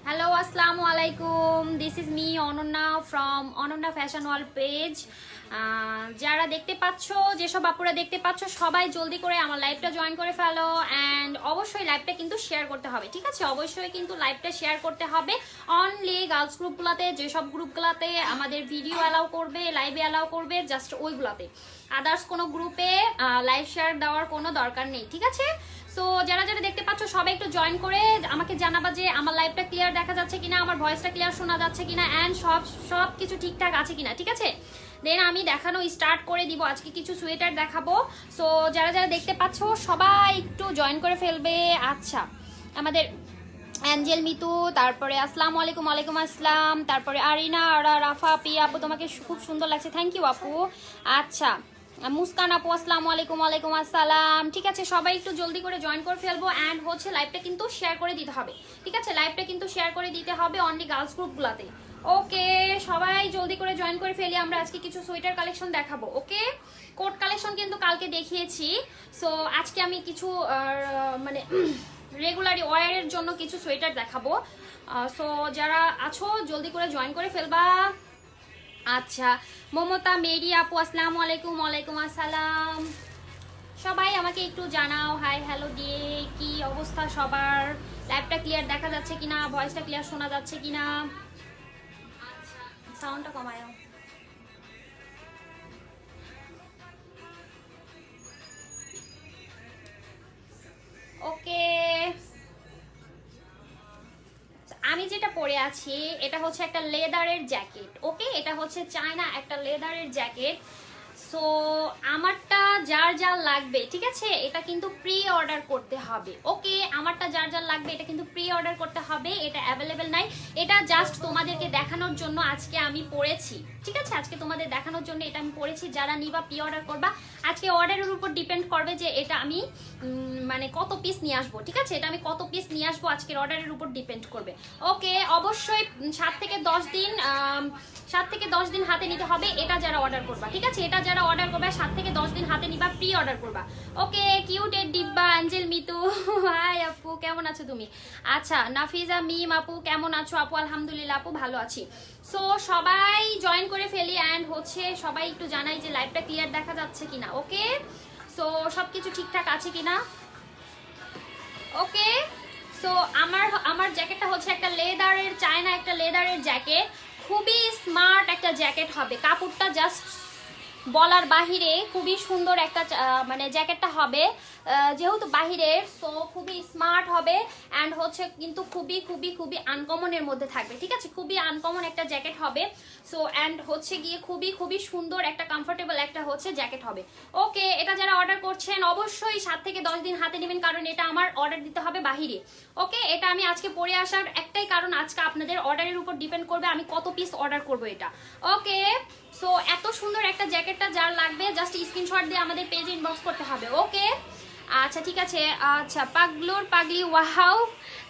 Hello, assalamu alaikum. This is me Ononna from Ononna Fashion World page. যারা দেখতে পাচ্ছো, যেসব আপুরা দেখতে পাচ্ছো সবাই জলদি করে আমার লাইভটা জয়েন করে ফেলো এন্ড অবশ্যই লাইভটা কিন্তু শেয়ার করতে হবে, ঠিক আছে? অবশ্যই কিন্তু লাইভটা শেয়ার করতে হবে। অনলি গার্লস গ্রুপগুলোতে, যেসব গ্রুপগুলোতে আমাদের ভিডিও অ্যালাউ করবে, লাইভে অ্যালাউ করবে, জাস্ট ওইগুলোতে। আদার্স কোনো গ্রুপে লাইভ শেয়ার দেওয়ার কোনো দরকার নেই, ঠিক আছে? সো যারা যারা দেখতে পাচ্ছ সবাই একটু জয়েন করে আমাকে জানাবা যে আমার লাইভটা ক্লিয়ার দেখা যাচ্ছে কিনা, আমার ভয়েসটা ক্লিয়ার শোনা যাচ্ছে কিনা এন্ড সব কিছু ঠিকঠাক আছে কিনা, ঠিক আছে? দেন আমি দেখানো স্টার্ট করে দিব। আজকে কিছু সোয়েটার দেখাবো। সো যারা যারা দেখতে পাচ্ছ সবাই একটু জয়েন করে ফেলবে। আচ্ছা, আমাদের অ্যাঞ্জেল মিতু, তারপরে আসসালামু আলাইকুম। ওয়ালাইকুম আসসালাম। তারপরে আরিনা, রাফা পি আপু, তোমাকে খুব সুন্দর লাগছে, থ্যাংক ইউ আপু। আচ্ছা, মুস্কান আপু আসসালামু আলাইকুম। ওয়ালাইকুম আসসালাম। ঠিক আছে, সবাই একটু জলদি করে জয়েন করে ফেলবো অ্যান্ড হচ্ছে লাইভটা কিন্তু শেয়ার করে দিতে হবে, ঠিক আছে? লাইভটা কিন্তু শেয়ার করে দিতে হবে অনলি গার্লস গ্রুপগুলোতে। ওকে, সবাই জলদি করে জয়েন করে ফেলি। আমরা আজকে কিছু সোয়েটার কালেকশন দেখাবো। ওকে, কোট কালেকশন কিন্তু কালকে দেখিয়েছি। সো আজকে আমি কিছু মানে রেগুলারি ওয়ারের জন্য কিছু সোয়েটার দেখাবো। সো যারা আছো জলদি করে জয়েন করে ফেলবা। আচ্ছা, মমতা মেরি আপু আসসালামু আলাইকুম। ওয়ালাইকুম আসসালাম। সবাই আমাকে একটু জানাও হাই হ্যালো দিয়ে কি অবস্থা সবার, লাইভটা ক্লিয়ার দেখা যাচ্ছে কিনা, ভয়েসটা ক্লিয়ার শোনা যাচ্ছে কিনা। সাউন্ডটা কমায়। ওকে, আমি যেটা পরে আছি এটা হচ্ছে একটা লেদারের জ্যাকেট। ওকে, এটা হচ্ছে চায়না একটা লেদারের জ্যাকেট। সো আমারটা যার যার লাগবে, ঠিক আছে, এটা কিন্তু প্রি অর্ডার করতে হবে। ওকে, আমারটা যার যার লাগবে এটা কিন্তু প্রি অর্ডার করতে হবে, এটা অ্যাভেলেবেল নাই। এটা জাস্ট তোমাদেরকে দেখানোর জন্য আজকে আমি পরেছি, ঠিক আছে? আজকে তোমাদের দেখানোর জন্য এটা আমি পরেছি। যারা নিবা প্রি অর্ডার করবা। আজকে অর্ডারের উপর ডিপেন্ড করবে যে এটা আমি মানে কত পিস নিয়ে আসবো, ঠিক আছে? এটা আমি কত পিস নিয়ে আসবো আজকের অর্ডারের উপর ডিপেন্ড করবে। ওকে, অবশ্যই 7 থেকে 10 দিন হাতে নিতে হবে এটা যারা অর্ডার করবা, ঠিক আছে? এটা যারা অর্ডার করবে 7 থেকে 10 দিন হাতে নিবা, প্রি অর্ডার করবা। ওকে, কিউটের ডিব্বা, অ্যাঞ্জেল মিতু, হাই আপু, কেমন আছো তুমি? আচ্ছা, নাফিজা মিম আপু, কেমন আছো আপু? আলহামদুলিল্লাহ আপু, ভালো আছি। সো সবাই জয়েন করে ফেলি অ্যান্ড হচ্ছে সবাই একটু জানাই যে লাইভটা ক্লিয়ার দেখা যাচ্ছে কিনা। ওকে, সো সবকিছু ঠিকঠাক আছে কিনা। ওকে, সো আমার জ্যাকেটটা হচ্ছে একটা লেদারের, চায়না একটা লেদারের জ্যাকেট। খুবই স্মার্ট একটা জ্যাকেট হবে, কাপড়টা জাস্ট বলার বাহিরে। খুবই সুন্দর একটা মানে জ্যাকেটটা হবে, যেহেতু বাহিরের, সো খুবই স্মার্ট হবে অ্যান্ড হচ্ছে কিন্তু খুবই খুবই খুবই আনকমনের মধ্যে থাকবে, ঠিক আছে? খুবই আনকমন একটা জ্যাকেট হবে। সো অ্যান্ড হচ্ছে গিয়ে খুবই খুবই সুন্দর একটা কমফোর্টেবল একটা হচ্ছে জ্যাকেট হবে। ওকে, এটা যারা অর্ডার করছেন অবশ্যই 7 থেকে 10 দিন হাতে নেবেন, কারণ এটা আমার অর্ডার দিতে হবে বাহিরে। ওকে, এটা আমি আজকে পরে আসার একটাই কারণ, আজকে আপনাদের অর্ডারের উপর ডিপেন্ড করবে আমি কত পিস অর্ডার করবো এটা। ওকে, সো এত সুন্দর একটা জ্যাকেটটা যার লাগবে জাস্ট স্ক্রিনশট দিয়ে আমাদের পেজে ইনবক্স করতে হবে। ওকে, আচ্ছা ঠিক আছে। আচ্ছা, পাগলুর পাগলি, ওয়াও,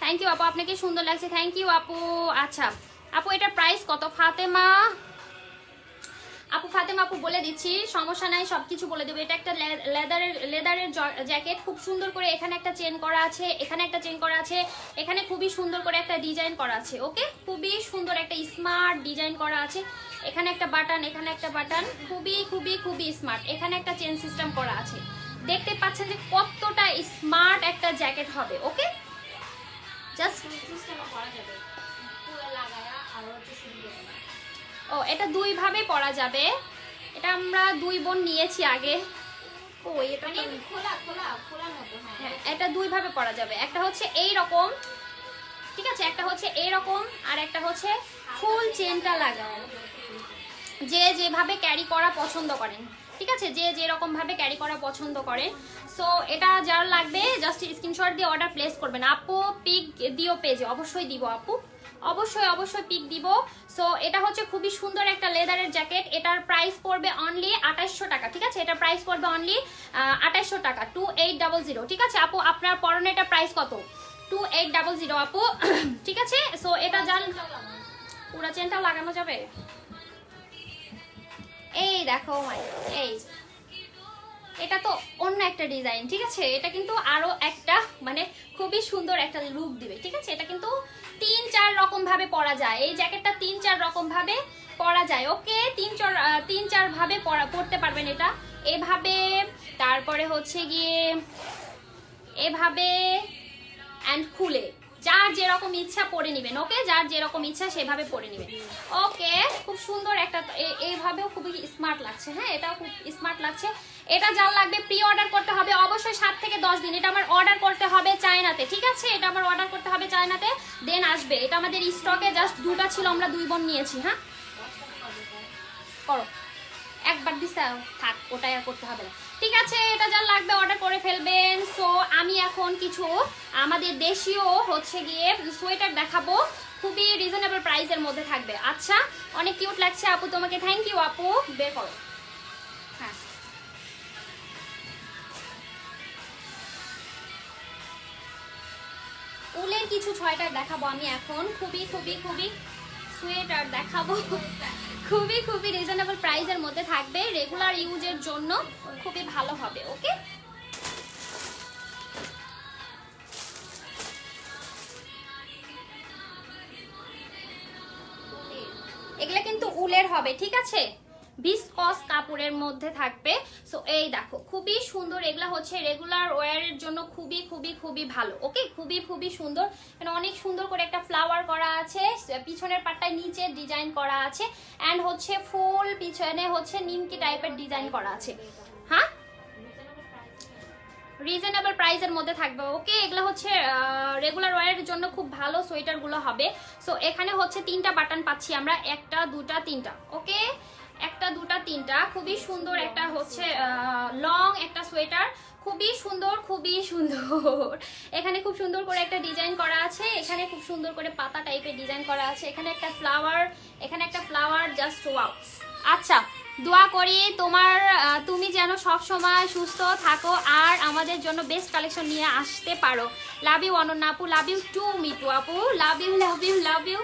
থ্যাংক ইউ আপু, আপনাকে সুন্দর লাগছে, থ্যাংক ইউ আপু। আচ্ছা আপু, এটার প্রাইস কত? ফাতেমা আপু বলে দিচ্ছি, সমস্যা নাই, সবকিছু বলে দেবো। এটা একটা লেদারের জ্যাকেট, খুব সুন্দর করে এখানে একটা চেন করা আছে, এখানে একটা চেন করা আছে, এখানে খুবই সুন্দর করে একটা ডিজাইন করা আছে। ওকে, খুবই সুন্দর একটা স্মার্ট ডিজাইন করা আছে। এখানে একটা বাটন, এখানে একটা বাটন, খুবই খুবই খুবই স্মার্ট। এখানে একটা চেন সিস্টেম করা আছে, দেখতে পাচ্ছেন যে কতটা স্মার্ট একটা জ্যাকেট হবে। ওকে, জাস্ট করা যাবে পুরো লাগায়া, আর হচ্ছে সুন্দর। ও, এটা দুই ভাবে পরা যাবে, এটা আমরা দুই বোন নিয়েছি আগে। ও এটা খোলা খোলা খোলার মতো। হ্যাঁ, এটা দুই ভাবে পরা যাবে, একটা হচ্ছে এই রকম, ঠিক আছে, একটা হচ্ছে এই রকম, আর একটা হচ্ছে ফুল চেনটা লাগাও, যে যেভাবে ক্যারি করা পছন্দ করেন, ঠিক আছে, যে যেরকম ভাবে ক্যারি করা পছন্দ করেন। সো এটা যার লাগবে জাস্ট স্ক্রিনশট দিয়ে অর্ডার প্লেস করবেন। আপু পিক দিও পেজে, অবশ্যই দিব আপু, অবশ্যই অবশ্যই পিক দিব। সো এটা হচ্ছে খুবই সুন্দর একটা লেদারের জ্যাকেট, এটার প্রাইস পড়বে অনলি 2800 টাকা, ঠিক আছে, এটার প্রাইস পড়বে অনলি 2800 টাকা, 2800, ঠিক আছে আপু। আপনার পরনে এটা প্রাইস কত? 2800 আপু, ঠিক আছে। সো এটা জান, পুরা চেনটাও লাগানো যাবে। এই দেখো ভাই, এই এটা তো অন্য একটা ডিজাইন, ঠিক আছে, এটা কিন্তু আরো একটা মানে খুবই সুন্দর একটা লুক দিবে, ঠিক আছে। এটা কিন্তু 3-4 রকম ভাবে পরা যায়, এই জ্যাকেটটা 3-4 রকম ভাবে পরা যায়, ওকে, 3-4 ভাবে পরতে পারবেন এটা, এভাবে, তারপরে হচ্ছে গিয়ে এভাবে অ্যান্ড খুলে, যার যেরকম ইচ্ছা পরে নেবেন, ওকে, যার যেরকম ইচ্ছা সেভাবে পরে নেবেন, ওকে। খুব সুন্দর একটা, এইভাবেও খুবই স্মার্ট লাগছে, হ্যাঁ, এটাও খুব স্মার্ট লাগছে। এটা যার লাগবে প্রি অর্ডার করতে হবে অবশ্যই 7 থেকে 10 দিন। এটা আমার অর্ডার করতে হবে চায়নাতে, ঠিক আছে, এটা আমার অর্ডার করতে হবে চায়নাতে, দেন আসবে। এটা আমাদের স্টকে জাস্ট দুটো ছিল, আমরা 2 বোন নিয়েছি। হ্যাঁ করো, একবার দিছে থাক, ওটাই আর করতে হবে না, ঠিক আছে। এটা যার লাগবে অর্ডার করে ফেলবেন। সো আমি এখন কিছু আমাদের দেশীয় হচ্ছে গিয়ে সোয়েটার দেখাবো, খুবই রিজনেবল প্রাইসের মধ্যে থাকবে। আচ্ছা, অনেক কিউট লাগছে আপু, তোমাকে থ্যাংক ইউ আপু, বের করো। হ্যাঁ, উলের কিছু সোয়েটার দেখাবো আমি এখন, খুবই খুবই খুবই সোয়েটার দেখাবো, খুবই খুবই রিজনেবল প্রাইসের মধ্যে থাকবে, রেগুলার ইউজের জন্য খুবই ভালো হবে, ওকে। এগুলা কিন্তু উলের হবে, ঠিক আছে, ভিসকস কাপড়ের মধ্যে থাকবে। সো এই দেখো খুবই সুন্দর, এগুলা হচ্ছে রেগুলার ওয়্যারের জন্য খুবই খুবই খুবই ভালো, ওকে, খুবই খুবই সুন্দর। এখানে অনেক সুন্দর করে একটা ফ্লাওয়ার করা আছে, পিছনের পাটটায় নিচে ডিজাইন করা আছে, অ্যান্ড হচ্ছে ফুল পিছনে হচ্ছে নিমকি টাইপের ডিজাইন করা আছে। হ্যাঁ, রিজনেবল প্রাইসের মধ্যে থাকবে, ওকে। এগুলো হচ্ছে রেগুলার ওয়্যারের জন্য খুব ভালো সোয়েটারগুলো হবে। সো এখানে হচ্ছে 3টা বাটন পাচ্ছি আমরা, 1টা 2টা 3টা, ওকে, 1টা 2টা 3টা, খুবই সুন্দর একটা হচ্ছে লং একটা সোয়েটার, খুবই সুন্দর খুবই সুন্দর। এখানে খুব সুন্দর করে একটা ডিজাইন করা আছে, এখানে খুব সুন্দর করে পাতা টাইপের ডিজাইন করা আছে, এখানে একটা ফ্লাওয়ার, এখানে একটা ফ্লাওয়ার, জাস্ট ওয়াও। আচ্ছা, দোয়া করি তুমি যেন সব সময় সুস্থ থাকো আর আমাদের জন্য বেস্ট কালেকশন নিয়ে আসতে পারো। লাভ ইউ অনন্যা আপু, লাভ ইউ টু মিটু আপু, love you love you love you,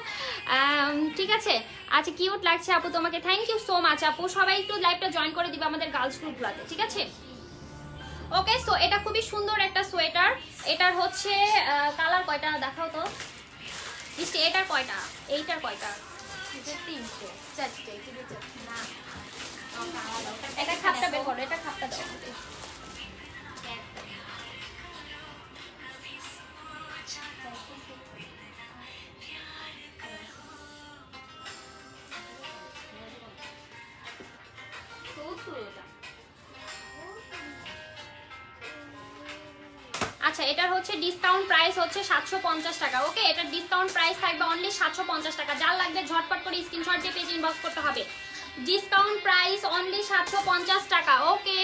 ঠিক আছে। আচ্ছা, কিউট লাগছে আপু, তোমাকে থ্যাংক ইউ সো মাচ আপু। সবাই একটু লাইভটা জয়েন করে দিবে আমাদের গার্লস গ্রুপগুলোতে, ঠিক আছে, ওকে। সো এটা খুবই সুন্দর একটা সোয়েটার, এটার হচ্ছে কালার কয়টা দেখাও তো মিষ্টি, এটার কয়টা, এইটার কয়টা, 3টে 4টে না, এটা খাপটা বের করো, এটা খাপটা দাও। আচ্ছা, এটার হচ্ছে ডিসকাউন্ট প্রাইস হচ্ছে 750 টাকা, ওকে। এটার ডিসকাউন্ট প্রাইস থাকবে অনলি 750 টাকা, যার লাগবে ঝটপট করে স্ক্রিনশট দিয়ে পেজ ইনবক্স করতে হবে। ডিসকাউন্ট প্রাইস অনলি 750 টাকা, ওকে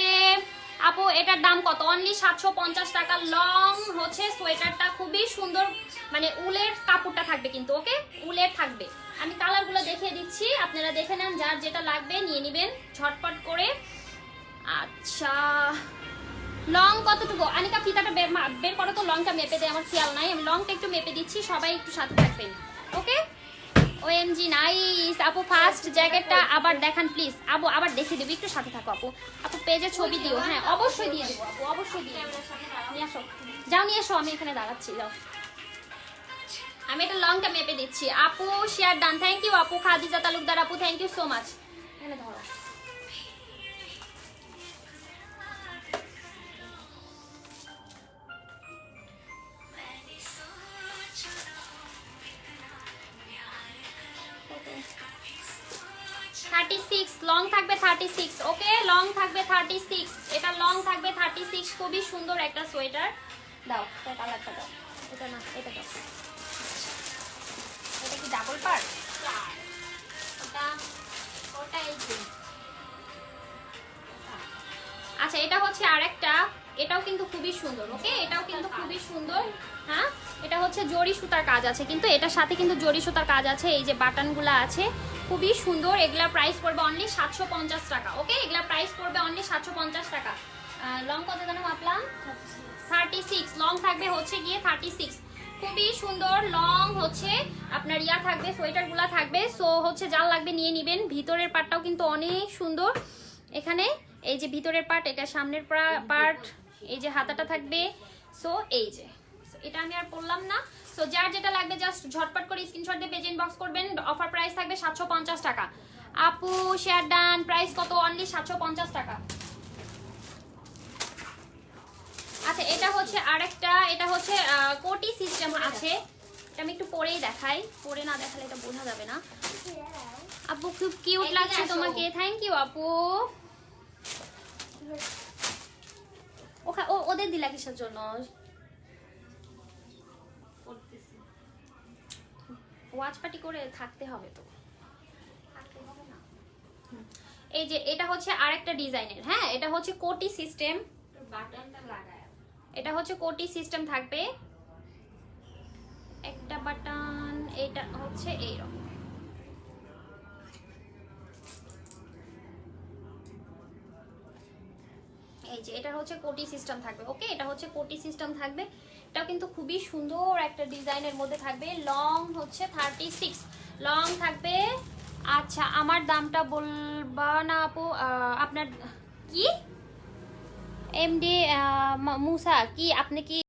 আপু। এটার দাম কত? অনলি 750 টাকা। লং হচ্ছে সোয়েটারটা খুবই সুন্দর, মানে উলের কাপড়টা থাকবে কিন্তু, ওকে, উলের থাকবে। আমি কালারগুলো দেখিয়ে দিচ্ছি, আপনারা দেখে নেন, যার যেটা লাগবে নিয়ে নেবেন ঝটপট করে। আচ্ছা, লং কতটুকু আনিকা, ফিতাটা বের করো তো, লংটা মেপে দেয়, আমার খেয়াল নাই, আমি লংটা একটু মেপে দিচ্ছি, সবাই একটু সাথে থাকবেন, ওকে। ওএমজি নাইস আপু, ফার্স্ট জ্যাকেটটা আবার দেখান প্লিজ আপু, আবার দেখে দেবো, একটু সাথে থাকো আপু। আপু পেজে ছবি দিও, হ্যাঁ অবশ্যই দিয়ে দেবো আপু, অবশ্যই দিয়ে দেবো। নিয়ে আসো, যাও নিয়ে এসো, আমি এখানে দাঁড়াচ্ছি, যাও। আমি এটা লংটা মেপে দিচ্ছি আপু। শেয়ার ডান, থ্যাংক ইউ আপু। খাদিজা তালুকদার আপু, থ্যাংক ইউ সো মাচ। এখানে ধরো, লং থাকবে 36, ওকে লং থাকবে 36, এটা লং থাকবে 36, খুবই সুন্দর একটা সোয়েটার। দাও এটা কালারটা দাও, এটা না এটা দাও। এটা কি ডাবল পার্ট? ওটা ওটা এই যে আচ্ছা এটা হচ্ছে আরেকটা, এটাও কিন্তু খুবই সুন্দর, ওকে এটাও কিন্তু খুবই সুন্দর। হ্যাঁ এটা হচ্ছে জরি সুতার কাজ আছে, কিন্তু এটার সাথে কিন্তু জরি সুতার কাজ আছে, এই যে বাটনগুলো আছে, খুবই সুন্দর। এগুলা প্রাইস পড়বে অনলি 750 টাকা, ওকে এগুলা প্রাইস পড়বে অনলি 750 টাকা। লং কত জানো মাপলাম? 36, লং থাকবে হচ্ছে গিয়ে 36, খুবই সুন্দর লং হচ্ছে আপনার ইয়া থাকবে, সোয়েটারগুলা থাকবে। সো হচ্ছে যা লাগবে নিয়ে নিবেন। ভিতরের পার্টটাও কিন্তু অনেক সুন্দর, এখানে এই যে ভিতরের পার্ট, এটা সামনের পার্ট, এই যে হাতাটা থাকবে। সো এই যে এটা আমি আর বললাম না। সো যার যেটা লাগবে জাস্ট ঝটপট করে স্ক্রিনশট দিয়ে পেজ ইনবক্স করবেন। অফার প্রাইস থাকবে 750 টাকা। আপু শেয়ার ডান, প্রাইস কত? অনলি 750 টাকা। আচ্ছা এটা হচ্ছে আরেকটা, এটা হচ্ছে কোটি সিস্টেম আছে, এটা আমি একটু পরেই দেখাই, পরে না দেখালে এটা বোঝা যাবে না। আপু খুব কিউট এদিকে লাগছে আসো। তোমাকে, থ্যাংক ইউ আপু। ওদের দিলা কিসের জন্য? ওয়াচ পার্টি করে থাকতে হবে তো। এই যে এটা হচ্ছে আরেকটা ডিজাইনের, হ্যাঁ এটা হচ্ছে কোটি সিস্টেম, বাটনটা লাগায়। এটা হচ্ছে কোটি সিস্টেম থাকবে, একটা বাটন, এটা হচ্ছে এইরকম। এই যে এটা হচ্ছে কোটি সিস্টেম থাকবে, ওকে এটা হচ্ছে কোটি সিস্টেম থাকবে। এটাও কিন্তু খুবই সুন্দর একটা ডিজাইনের মধ্যে থাকবে। লং হচ্ছে 36, লং থাকবে। আচ্ছা আমার দামটা বলবা না আপু? আপনার কি এমডি মুসা কি আপনি কি